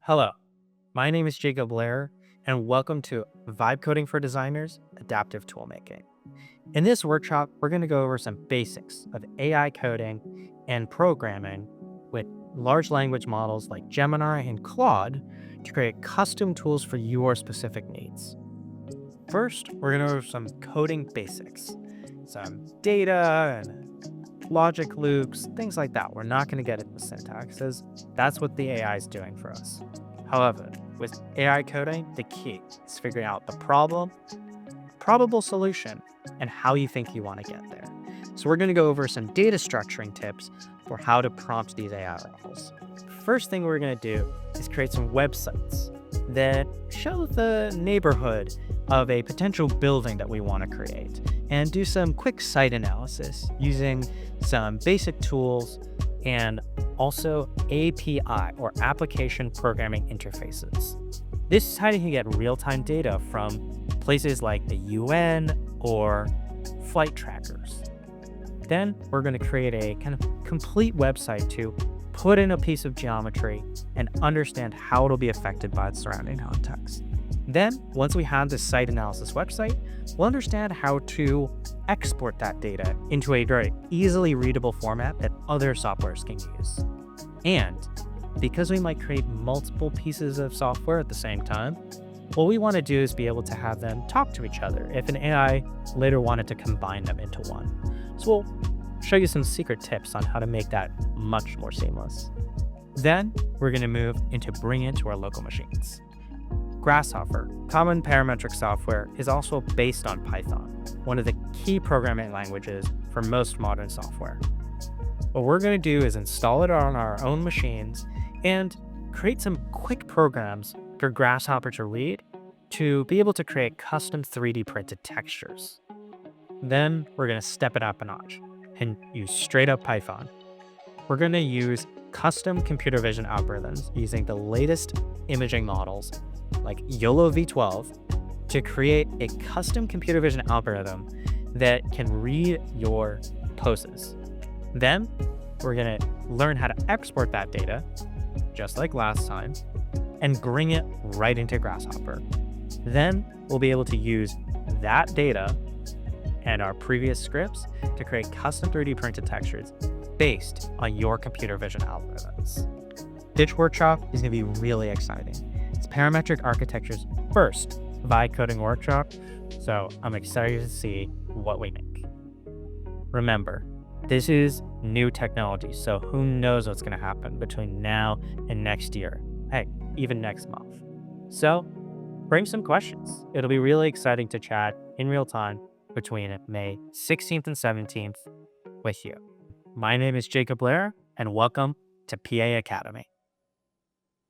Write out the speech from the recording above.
Hello, my name is Jacob Blair, and welcome to Vibe Coding for Designers Adaptive Toolmaking. In this workshop, we're going to go over some basics of AI coding and programming with large language models like Gemini and Claude to create custom tools for your specific needs. First, we're going to go over some coding basics, some data and logic loops, things like that. We're not going to get into syntax as that's what the AI is doing for us. However, with AI coding, the key is figuring out the problem, probable solution, and how you think you want to get there. So we're going to go over some data structuring tips for how to prompt these AI models. First thing we're going to do is create some websites that show the neighborhood of a potential building that we want to create and do some quick site analysis using some basic tools and also API or application programming interfaces. This is how you can get real-time data from places like the UN or flight trackers. Then we're going to create a kind of complete website to put in a piece of geometry and understand how it'll be affected by the surrounding context. Then, once we have this site analysis website, we'll understand how to export that data into a very easily readable format that other softwares can use. And because we might create multiple pieces of software at the same time, what we want to do is be able to have them talk to each other if an AI later wanted to combine them into one. So we'll show you some secret tips on how to make that much more seamless. Then we're going to move into bringing it to our local machines. Grasshopper, common parametric software, is also based on Python, one of the key programming languages for most modern software. What we're going to do is install it on our own machines and create some quick programs for Grasshopper to read to be able to create custom 3D printed textures. Then we're going to step it up a notch and use straight up Python. We're going to use custom computer vision algorithms using the latest imaging models like YOLO v12 to create a custom computer vision algorithm that can read your poses. Then we're going to learn how to export that data, just like last time, and bring it right into Grasshopper. Then we'll be able to use that data and our previous scripts to create custom 3D printed textures based on your computer vision algorithms. This workshop is going to be really exciting. It's Parametric Architecture's first Vibe coding workshop, so I'm excited to see what we make. Remember, this is new technology, so who knows what's going to happen between now and next year. Hey, even next month. So bring some questions. It'll be really exciting to chat in real time between May 16th and 17th with you. My name is Jacob Blair, and welcome to PA Academy.